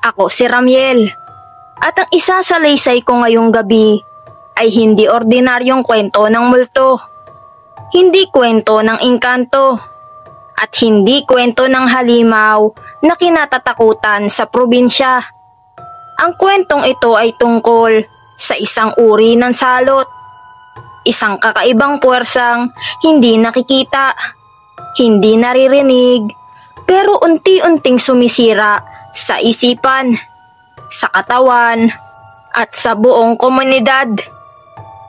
Ako si Ramiel, at ang isasalaysay ko ngayong gabi ay hindi ordinaryong kwento ng multo, hindi kwento ng engkanto, at hindi kwento ng halimaw na kinatatakutan sa probinsya. Ang kwentong ito ay tungkol sa isang uri ng salot, isang kakaibang puwersang hindi nakikita, hindi naririnig, pero unti-unting sumisira sa isipan, sa katawan, at sa buong komunidad.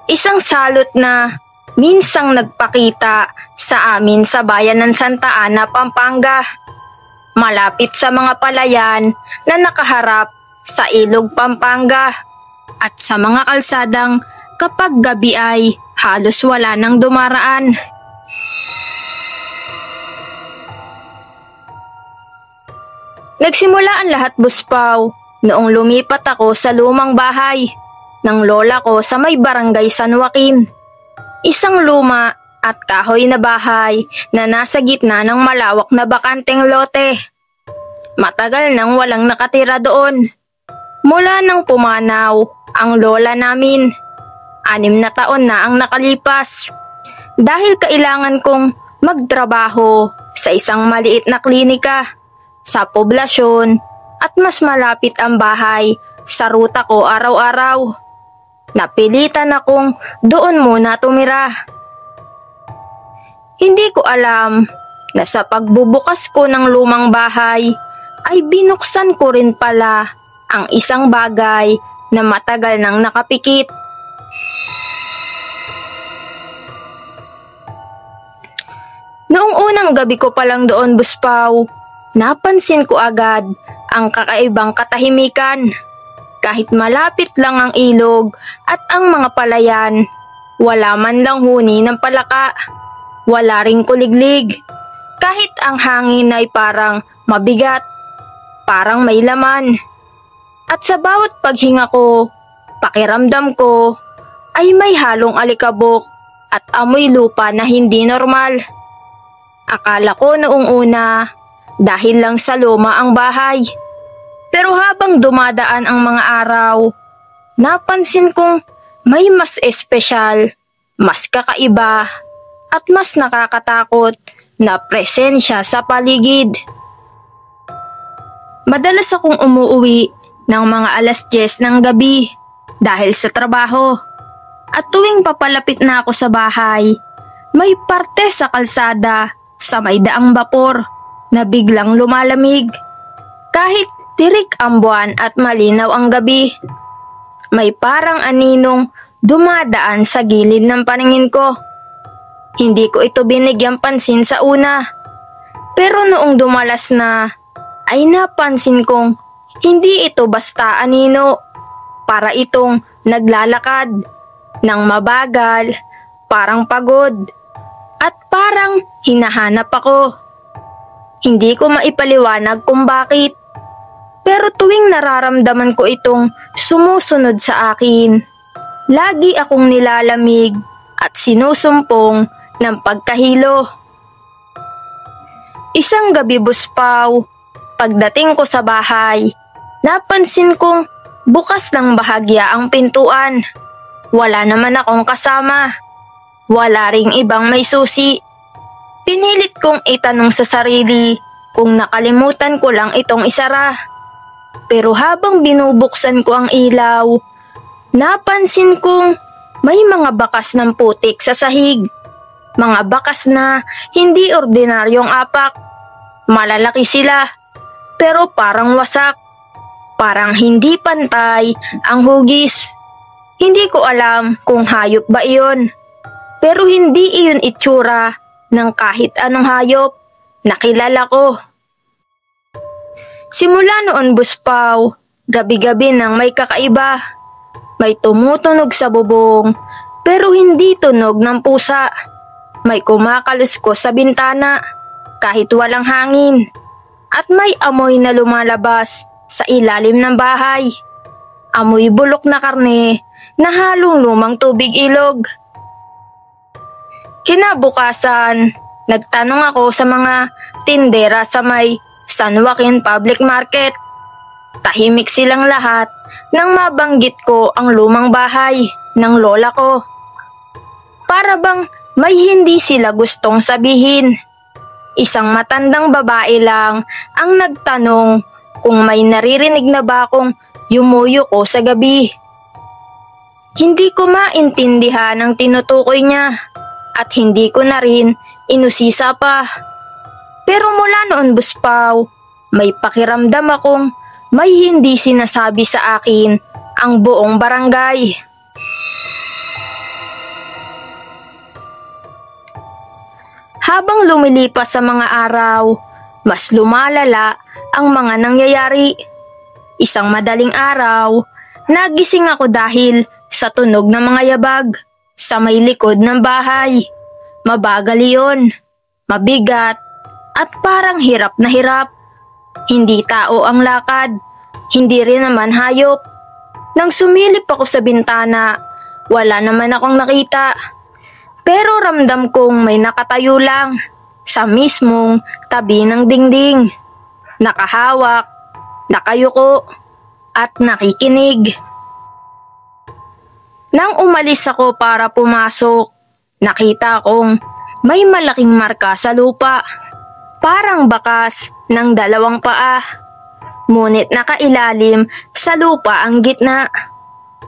Isang salot na minsang nagpakita sa amin sa bayan ng Santa Ana, Pampanga, malapit sa mga palayan na nakaharap sa Ilog Pampanga, at sa mga kalsadang kapag gabi ay halos wala nang dumaraan. Nagsimula ang lahat, Buspaw, noong lumipat ako sa lumang bahay ng lola ko sa may barangay San Joaquin. Isang luma at kahoy na bahay na nasa gitna ng malawak na bakanteng lote. Matagal nang walang nakatira doon. Mula nang pumanaw ang lola namin, 6 na taon na ang nakalipas. Dahil kailangan kong magtrabaho sa isang maliit na klinika sa poblasyon at mas malapit ang bahay sa ruta ko araw-araw, napilitan akong doon muna tumira. Hindi ko alam na sa pagbubukas ko ng lumang bahay ay binuksan ko rin pala ang isang bagay na matagal nang nakapikit. Noong unang gabi ko pa lang doon, Buspaw, napansin ko agad ang kakaibang katahimikan. Kahit malapit lang ang ilog at ang mga palayan, wala man lang huni ng palaka, wala ring kuliglig. Kahit ang hangin ay parang mabigat, parang may laman. At sa bawat paghinga ko, pakiramdam ko ay may halong alikabok at amoy lupa na hindi normal. Akala ko noong una dahil lang sa luma ang bahay. Pero habang dumadaan ang mga araw, napansin kong may mas espesyal, mas kakaiba, at mas nakakatakot na presensya sa paligid. Madalas akong umuuwi ng mga 10:00 ng gabi dahil sa trabaho. At tuwing papalapit na ako sa bahay, may parte sa kalsada sa may daang bapor na biglang lumalamig. Kahit tirik ang buwan at malinaw ang gabi, may parang aninong dumadaan sa gilid ng paningin ko. Hindi ko ito binigyang pansin sa una, pero noong dumalas na, ay napansin kong hindi ito basta anino. Para itong naglalakad ng mabagal, parang pagod, at parang hinahanap ako. Hindi ko maipaliwanag kung bakit, pero tuwing nararamdaman ko itong sumusunod sa akin, lagi akong nilalamig at sinusumpong ng pagkahilo. Isang gabi, Buspaw, pagdating ko sa bahay, napansin kong bukas ng bahagya ang pintuan. Wala naman akong kasama. Wala ring ibang may susi. Pinilit kong itanong sa sarili kung nakalimutan ko lang itong isara. Pero habang binubuksan ko ang ilaw, napansin kong may mga bakas ng putik sa sahig. Mga bakas na hindi ordinaryong apak. Malalaki sila, pero parang wasak. Parang hindi pantay ang hugis. Hindi ko alam kung hayop ba iyon. Pero hindi iyon itsura ng kahit anong hayop na kilala ko. Simula noon, Buspaw, gabi-gabi nang may kakaiba. May tumutunog sa bubong, pero hindi tunog ng pusa. May kumakaluskos sa bintana, kahit walang hangin. At may amoy na lumalabas sa ilalim ng bahay. Amoy bulok na karne na halong lumang tubig ilog. Kinabukasan, nagtanong ako sa mga tindera sa may San Joaquin Public Market. Tahimik silang lahat nang mabanggit ko ang lumang bahay ng lola ko. Para bang may hindi sila gustong sabihin. Isang matandang babae lang ang nagtanong kung may naririnig na ba akong yumuyo ko sa gabi. Hindi ko maintindihan ang tinutukoy niya at hindi ko na rin inusisa pa. Pero mula noon, Buspaw, may pakiramdam akong may hindi sinasabi sa akin ang buong barangay. Habang lumilipas sa mga araw, mas lumalala ang mga nangyayari. Isang madaling araw, nagising ako dahil sa tunog ng mga yabag sa may likod ng bahay. Mabagal iyon, mabigat at parang hirap na hirap. Hindi tao ang lakad, hindi rin naman hayop. Nang sumilip ako sa bintana, wala naman akong nakita. Pero ramdam kong may nakatayo lang sa mismong tabi ng dingding. Nakahawak, nakayuko, at nakikinig. Nang umalis ako para pumasok, nakita kong may malaking marka sa lupa. Parang bakas ng dalawang paa. Ngunit nakailalim sa lupa ang gitna.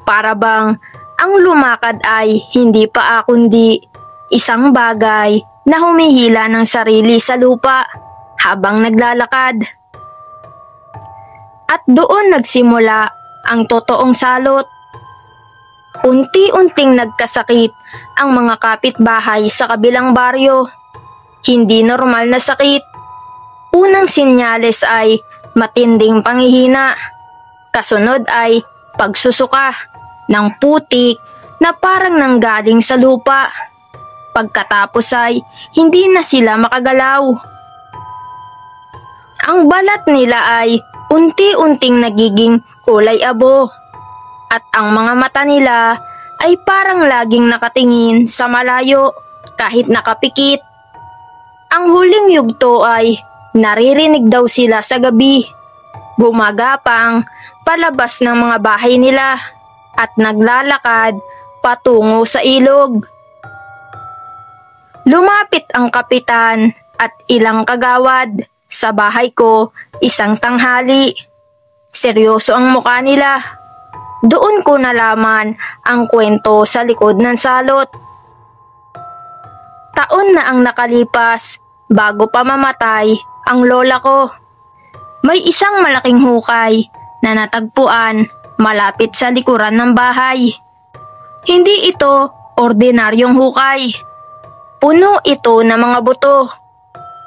Para bang ang lumakad ay hindi paa kundi isang bagay na humihila ng sarili sa lupa habang naglalakad. At doon nagsimula ang totoong salot. Unti-unting nagkasakit ang mga kapitbahay sa kabilang baryo. Hindi normal na sakit. Unang sinyales ay matinding panghihina. Kasunod ay pagsusuka ng putik na parang nanggaling sa lupa. Pagkatapos ay hindi na sila makagalaw. Ang balat nila ay unti-unting nagiging kulay abo. At ang mga mata nila ay parang laging nakatingin sa malayo kahit nakapikit. Ang huling yugto ay naririnig daw sila sa gabi. Gumagapang palabas ng mga bahay nila at naglalakad patungo sa ilog. Lumapit ang kapitan at ilang kagawad sa bahay ko isang tanghali. Seryoso ang mukha nila. Doon ko nalaman ang kwento sa likod ng salot. Taon na ang nakalipas bago pa mamatay ang lola ko. May isang malaking hukay na natagpuan malapit sa likuran ng bahay. Hindi ito ordinaryong hukay. Puno ito ng mga buto.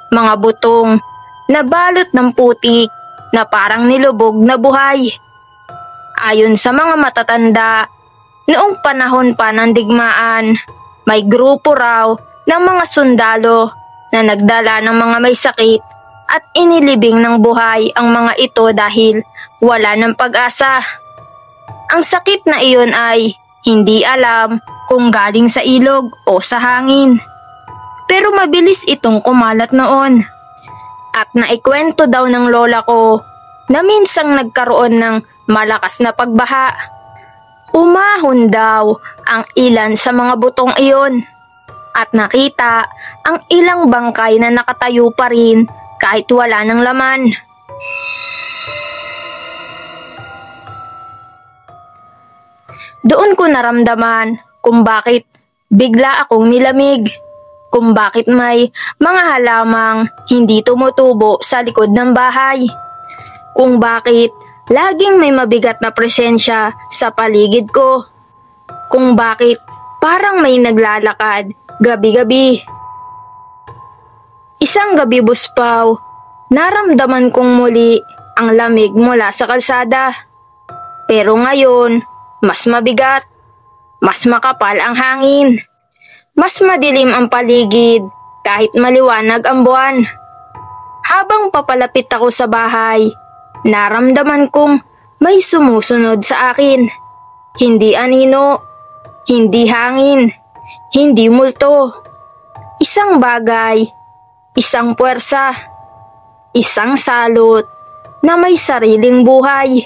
Mga butong nabalot ng putik na parang nilubog na buhay. Ayon sa mga matatanda, noong panahon pa ng digmaan, may grupo raw ng mga sundalo na nagdala ng mga may sakit at inilibing ng buhay ang mga ito dahil wala ng pag-asa. Ang sakit na iyon ay hindi alam kung galing sa ilog o sa hangin. Pero mabilis itong kumalat noon. At naikwento daw ng lola ko na minsang nagkaroon ng malakas na pagbaha. Umahon daw ang ilan sa mga butong iyon at nakita ang ilang bangkay na nakatayo pa rin kahit wala ng laman. Doon ko naramdaman kung bakit bigla akong nilamig, kung bakit may mga halamang hindi tumutubo sa likod ng bahay, kung bakit laging may mabigat na presensya sa paligid ko, kung bakit parang may naglalakad gabi-gabi. Isang gabi, Buspaw, naramdaman kong muli ang lamig mula sa kalsada. Pero ngayon, mas mabigat, mas makapal ang hangin, mas madilim ang paligid kahit maliwanag ang buwan. Habang papalapit ako sa bahay, naramdaman kong may sumusunod sa akin. Hindi anino, hindi hangin, hindi multo, Isang bagay, isang puwersa, isang salot na may sariling buhay.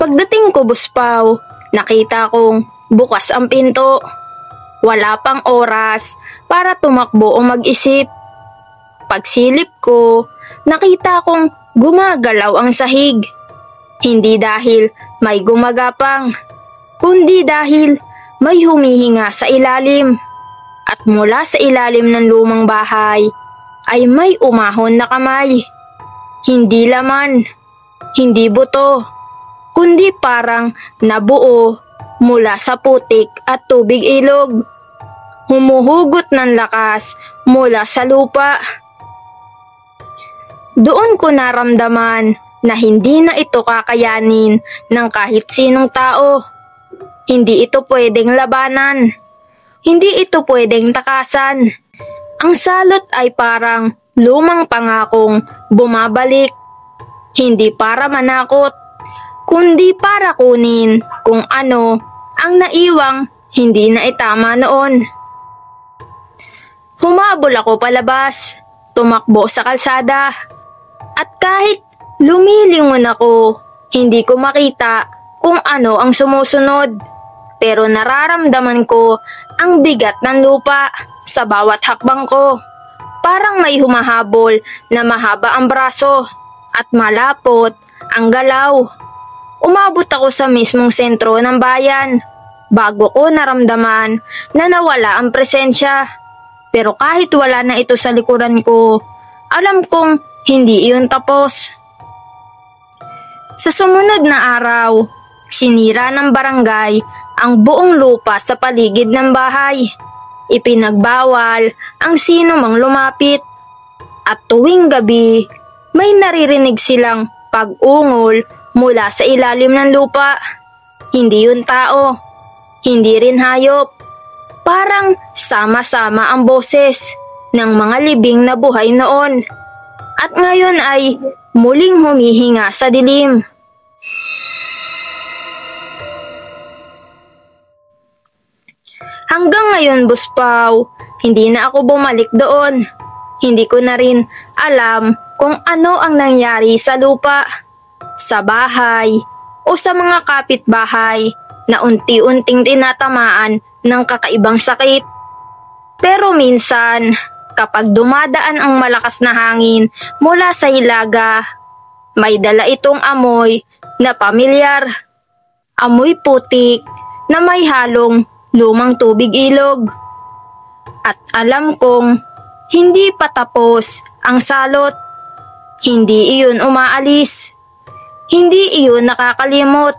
Pagdating ko, Buspaw, nakita kong bukas ang pinto. Wala pang oras para tumakbo o mag-isip. Pagsilip ko, nakita kong gumagalaw ang sahig. Hindi dahil may gumagapang, kundi dahil may humihinga sa ilalim. At mula sa ilalim ng lumang bahay ay may umahon na kamay. Hindi laman, hindi buto, kundi parang nabuo mula sa putik at tubig ilog. Humuhugot ng lakas mula sa lupa. Doon ko naramdaman na hindi na ito kakayanin ng kahit sinong tao. Hindi ito pwedeng labanan. Hindi ito pwedeng takasan. Ang salot ay parang lumang pangakong bumabalik. Hindi para manakot, kundi para kunin kung ano ang naiwang hindi na itama noon. Humabol ako palabas, tumakbo sa kalsada, at kahit lumilingon ako, hindi ko makita kung ano ang sumusunod. Pero nararamdaman ko ang bigat ng lupa sa bawat hakbang ko. Parang may humahabol na mahaba ang braso at malapot ang galaw. Umabot ako sa mismong sentro ng bayan bago ko naramdaman na nawala ang presensya. Pero kahit wala na ito sa likuran ko, alam kong hindi iyon tapos. Sa sumunod na araw, sinira ng barangay ang buong lupa sa paligid ng bahay. Ipinagbawal ang sino mang lumapit. At tuwing gabi, may naririnig silang pag-ungol mula sa ilalim ng lupa. Hindi yun tao, hindi rin hayop. Parang sama-sama ang boses ng mga libing na buhay noon. At ngayon ay muling humihinga sa dilim. Hanggang ngayon, Buspaw, hindi na ako bumalik doon. Hindi ko na rin alam kung ano ang nangyari sa lupa, sa bahay, o sa mga kapitbahay na unti-unting tinatamaan ng kakaibang sakit. Pero minsan, kapag dumadaan ang malakas na hangin mula sa hilaga, may dala itong amoy na pamilyar. Amoy putik na may halong lumang tubig ilog. At alam kong hindi pa tapos ang salot. Hindi iyon umaalis. Hindi iyon nakakalimot.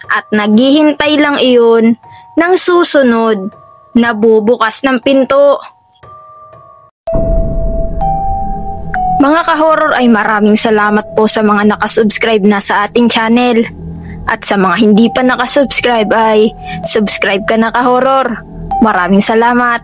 At naghihintay lang iyon ng susunod na bubukas ng pinto. Mga ka-horror, ay maraming salamat po sa mga nakasubscribe na sa ating channel. At sa mga hindi pa nakasubscribe ay subscribe ka na, ka-horror. Maraming salamat.